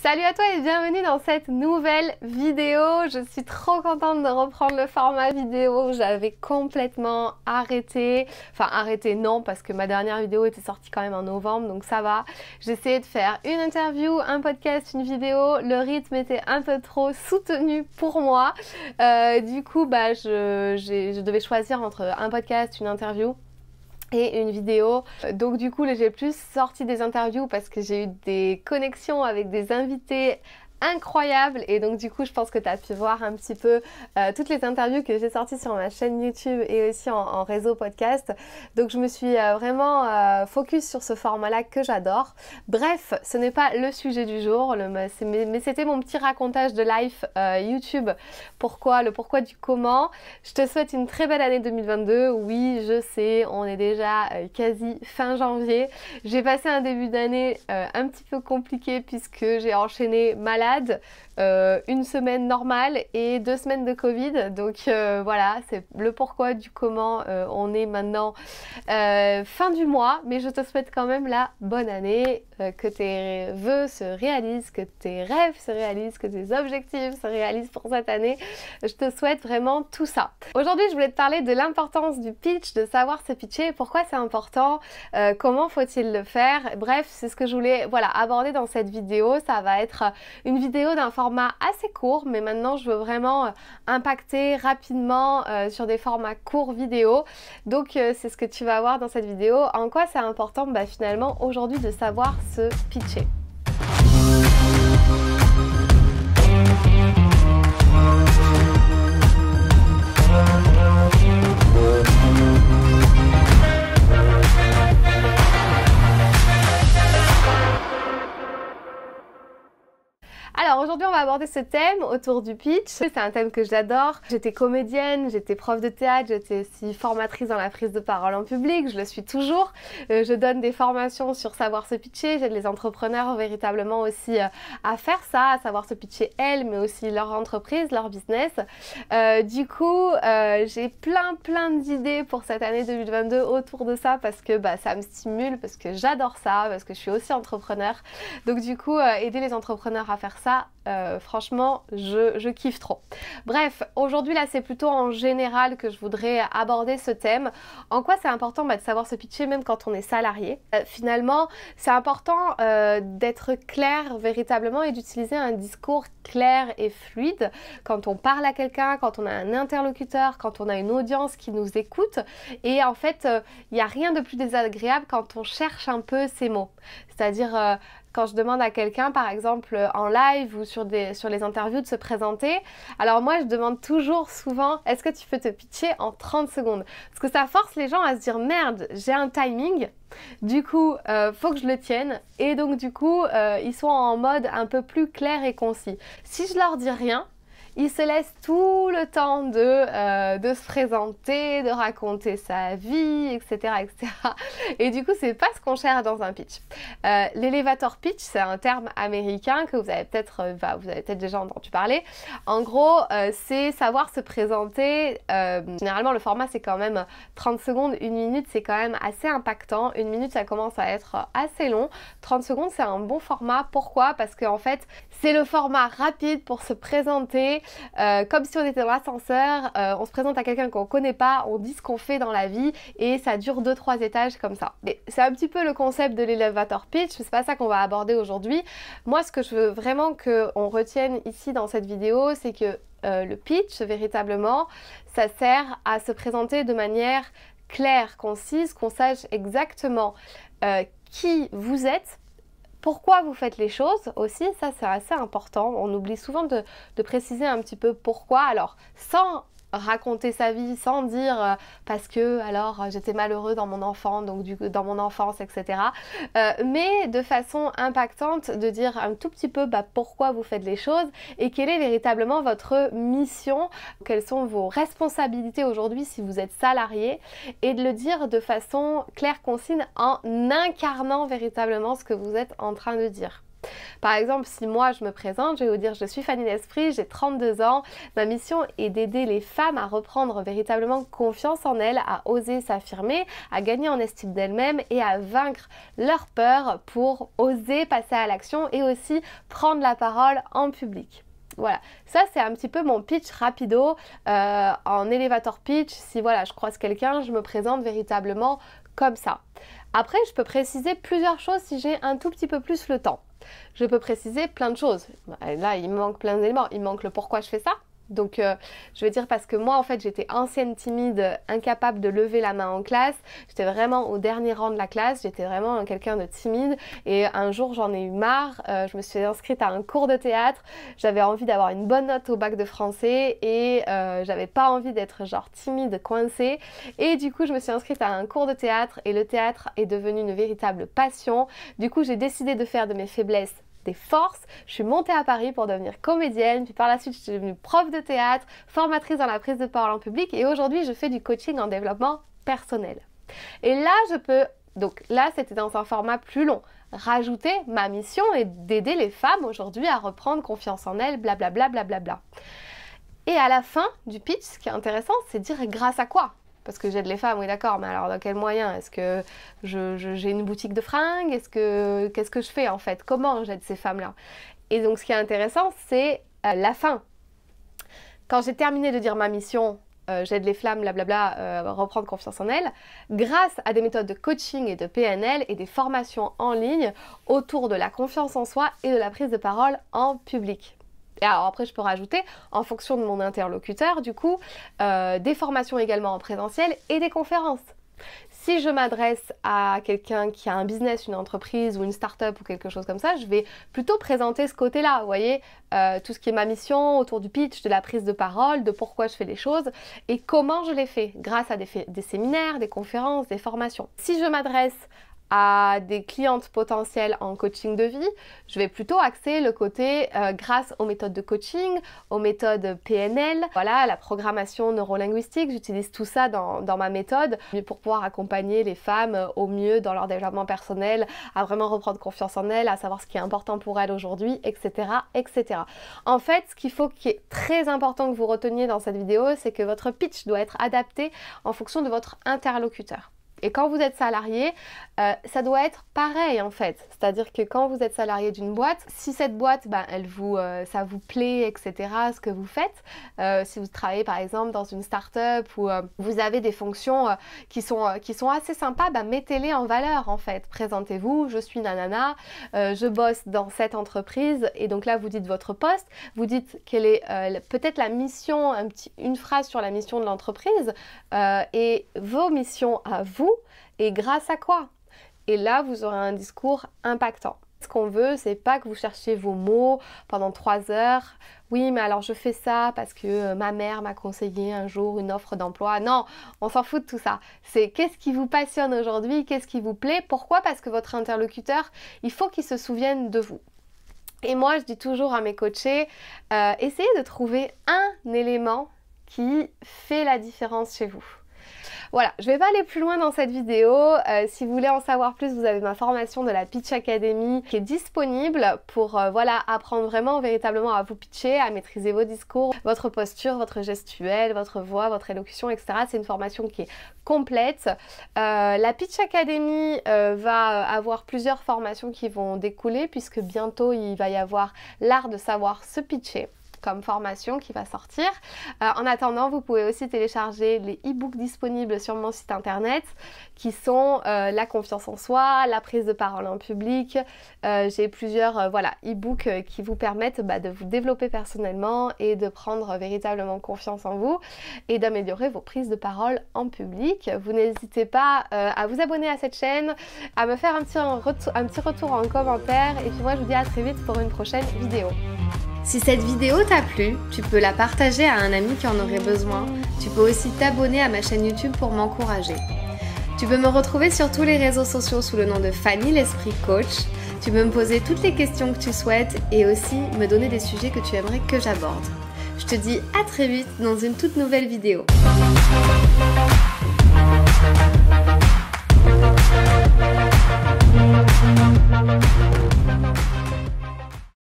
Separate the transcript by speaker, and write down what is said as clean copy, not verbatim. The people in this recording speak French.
Speaker 1: Salut à toi et bienvenue dans cette nouvelle vidéo. Je suis trop contente de reprendre le format vidéo. J'avais complètement arrêté. Enfin arrêté non, parce que ma dernière vidéo était sortie quand même en novembre, donc ça va. J'essayais de faire une interview, un podcast, une vidéo. Le rythme était un peu trop soutenu pour moi. Du coup, je devais choisir entre un podcast, une interview et une vidéo. Donc du coup, j'ai plus sorti des interviews parce que j'ai eu des connexions avec des invités incroyables et donc du coup je pense que tu as pu voir un petit peu toutes les interviews que j'ai sorties sur ma chaîne YouTube et aussi en réseau podcast. Donc je me suis vraiment focus sur ce format là que j'adore. Bref, ce n'est pas le sujet du jour, mais c'était mon petit racontage de life YouTube. Le pourquoi du comment. Je te souhaite une très belle année 2022. Oui, je sais, on est déjà quasi fin janvier. J'ai passé un début d'année un petit peu compliqué puisque j'ai enchaîné malade, une semaine normale et 2 semaines de Covid. Donc voilà, c'est le pourquoi du comment. On est maintenant fin du mois, mais je te souhaite quand même la bonne année, que tes vœux se réalisent, que tes rêves se réalisent, que tes objectifs se réalisent pour cette année. Je te souhaite vraiment tout ça. Aujourd'hui, je voulais te parler de l'importance du pitch, de savoir se pitcher, pourquoi c'est important, comment faut-il le faire. Bref, c'est ce que je voulais aborder dans cette vidéo. Ça va être une vidéo d'un format assez court, mais maintenant je veux vraiment impacter rapidement sur des formats courts vidéo. Donc c'est ce que tu vas voir dans cette vidéo. En quoi c'est important finalement aujourd'hui de savoir se pitcher. Alors aujourd'hui on va aborder ce thème autour du pitch. C'est un thème que j'adore. J'étais comédienne, j'étais prof de théâtre, j'étais aussi formatrice dans la prise de parole en public, je le suis toujours. Je donne des formations sur savoir se pitcher, j'aide les entrepreneurs véritablement aussi à faire ça, à savoir se pitcher elles, mais aussi leur entreprise, leur business. Du coup j'ai plein d'idées pour cette année 2022 autour de ça parce que ça me stimule, parce que j'adore ça, parce que je suis aussi entrepreneur. Donc du coup aider les entrepreneurs à faire ça, franchement je kiffe trop. Bref, aujourd'hui là c'est plutôt en général que je voudrais aborder ce thème. En quoi c'est important de savoir se pitcher même quand on est salarié. Finalement c'est important d'être clair véritablement et d'utiliser un discours clair et fluide quand on parle à quelqu'un, quand on a un interlocuteur, quand on a une audience qui nous écoute. Et en fait il n'y a rien de plus désagréable quand on cherche un peu ses mots. C'est-à-dire quand je demande à quelqu'un, par exemple en live ou sur les interviews, de se présenter, alors moi je demande toujours souvent, est-ce que tu peux te pitcher en 30 secondes? Parce que ça force les gens à se dire, merde, j'ai un timing, du coup faut que je le tienne, et donc du coup ils sont en mode un peu plus clair et concis. Si je leur dis rien, il se laisse tout le temps de se présenter, de raconter sa vie, etc. etc. Et du coup, c'est pas ce qu'on cherche dans un pitch. L'elevator pitch, c'est un terme américain que vous avez peut-être déjà entendu parler. En gros, c'est savoir se présenter. Généralement, le format, c'est quand même 30 secondes. 1 minute, c'est quand même assez impactant. 1 minute, ça commence à être assez long. 30 secondes, c'est un bon format. Pourquoi? Parce qu'en fait, c'est le format rapide pour se présenter. Comme si on était dans l'ascenseur, on se présente à quelqu'un qu'on connaît pas, on dit ce qu'on fait dans la vie et ça dure 2-3 étages comme ça. C'est un petit peu le concept de l'elevator pitch, c'est pas ça qu'on va aborder aujourd'hui. Moi ce que je veux vraiment qu'on retienne ici dans cette vidéo, c'est que le pitch véritablement, ça sert à se présenter de manière claire, concise, qu'on sache exactement qui vous êtes. Pourquoi vous faites les choses aussi, ça c'est assez important. On oublie souvent de préciser un petit peu pourquoi. Alors sans raconter sa vie, sans dire parce que alors j'étais malheureux dans mon enfant, donc dans mon enfance, etc. Mais de façon impactante, de dire un tout petit peu pourquoi vous faites les choses et quelle est véritablement votre mission, quelles sont vos responsabilités aujourd'hui si vous êtes salarié, et de le dire de façon claire, concise, en incarnant véritablement ce que vous êtes en train de dire. Par exemple, si moi je me présente, je vais vous dire je suis Fanny L'Esprit, j'ai 32 ans, ma mission est d'aider les femmes à reprendre véritablement confiance en elles, à oser s'affirmer, à gagner en estime d'elles-mêmes et à vaincre leur peur pour oser passer à l'action et aussi prendre la parole en public. Voilà, ça c'est un petit peu mon pitch rapido en elevator pitch. Si voilà, je croise quelqu'un, je me présente véritablement comme ça. Après, je peux préciser plusieurs choses si j'ai un tout petit peu plus le temps. Je peux préciser plein de choses. Là, il me manque plein d'éléments. Il me manque le pourquoi je fais ça. Donc, je vais dire parce que moi, en fait, j'étais ancienne timide, incapable de lever la main en classe. J'étais vraiment au dernier rang de la classe. J'étais vraiment quelqu'un de timide. Et un jour, j'en ai eu marre. Je me suis inscrite à un cours de théâtre. J'avais envie d'avoir une bonne note au bac de français. Et j'avais pas envie d'être genre timide, coincée. Et du coup, je me suis inscrite à un cours de théâtre. Et le théâtre est devenu une véritable passion. Du coup, j'ai décidé de faire de mes faiblesses des forces. Je suis montée à Paris pour devenir comédienne, puis par la suite je suis devenue prof de théâtre, formatrice dans la prise de parole en public et aujourd'hui je fais du coaching en développement personnel. Et là je peux, donc là c'était dans un format plus long, rajouter ma mission est d'aider les femmes aujourd'hui à reprendre confiance en elles, blablabla, blablabla. Et à la fin du pitch, ce qui est intéressant, c'est de dire grâce à quoi ? Parce que j'aide les femmes, oui d'accord, mais alors dans quel moyen? Est-ce que j'ai une boutique de fringues? Qu'est-ce que je fais en fait? Comment j'aide ces femmes-là? Et donc ce qui est intéressant, c'est la fin. Quand j'ai terminé de dire ma mission, j'aide les femmes, blablabla, reprendre confiance en elles, grâce à des méthodes de coaching et de PNL et des formations en ligne autour de la confiance en soi et de la prise de parole en public. Et alors après je peux rajouter, en fonction de mon interlocuteur du coup, des formations également en présentiel et des conférences. Si je m'adresse à quelqu'un qui a un business, une entreprise ou une start-up ou quelque chose comme ça, je vais plutôt présenter ce côté-là, vous voyez, tout ce qui est ma mission autour du pitch, de la prise de parole, de pourquoi je fais les choses et comment je les fais, grâce à des séminaires, des conférences, des formations. Si je m'adresse à des clientes potentielles en coaching de vie, je vais plutôt axer le côté grâce aux méthodes de coaching, aux méthodes PNL, voilà, la programmation neurolinguistique, j'utilise tout ça dans ma méthode pour pouvoir accompagner les femmes au mieux dans leur développement personnel, à vraiment reprendre confiance en elles, à savoir ce qui est important pour elles aujourd'hui, etc., etc. En fait, ce qu'il faut qui est très important que vous reteniez dans cette vidéo, c'est que votre pitch doit être adapté en fonction de votre interlocuteur. Et quand vous êtes salarié, ça doit être pareil en fait. C'est-à-dire que quand vous êtes salarié d'une boîte, si cette boîte, ça vous plaît, etc., ce que vous faites, si vous travaillez par exemple dans une start-up où vous avez des fonctions qui sont assez sympas, mettez-les en valeur en fait. Présentez-vous, je suis nanana, je bosse dans cette entreprise et donc là vous dites votre poste, vous dites quelle est peut-être la mission, une phrase sur la mission de l'entreprise et vos missions à vous. Et grâce à quoi? Et là, vous aurez un discours impactant. Ce qu'on veut, c'est pas que vous cherchiez vos mots pendant 3 heures. Oui, mais alors je fais ça parce que ma mère m'a conseillé un jour une offre d'emploi. Non, on s'en fout de tout ça. C'est qu'est-ce qui vous passionne aujourd'hui, qu'est-ce qui vous plaît. Pourquoi? Parce que votre interlocuteur, il faut qu'il se souvienne de vous. Et moi, je dis toujours à mes coachés, essayez de trouver un élément qui fait la différence chez vous. Voilà, je ne vais pas aller plus loin dans cette vidéo. Si vous voulez en savoir plus, vous avez ma formation de la Pitch Academy qui est disponible pour apprendre vraiment véritablement à vous pitcher, à maîtriser vos discours, votre posture, votre gestuelle, votre voix, votre élocution, etc. C'est une formation qui est complète. La Pitch Academy va avoir plusieurs formations qui vont découler puisque bientôt il va y avoir l'art de savoir se pitcher comme formation qui va sortir. En attendant, vous pouvez aussi télécharger les e-books disponibles sur mon site internet qui sont la confiance en soi, la prise de parole en public. J'ai plusieurs e-books qui vous permettent de vous développer personnellement et de prendre véritablement confiance en vous et d'améliorer vos prises de parole en public. Vous n'hésitez pas à vous abonner à cette chaîne, à me faire un petit retour en commentaire et puis moi je vous dis à très vite pour une prochaine vidéo. Si cette vidéo t'a plu, tu peux la partager à un ami qui en aurait besoin. Tu peux aussi t'abonner à ma chaîne YouTube pour m'encourager. Tu peux me retrouver sur tous les réseaux sociaux sous le nom de Fanny L'Esprit Coach. Tu peux me poser toutes les questions que tu souhaites et aussi me donner des sujets que tu aimerais que j'aborde. Je te dis à très vite dans une toute nouvelle vidéo.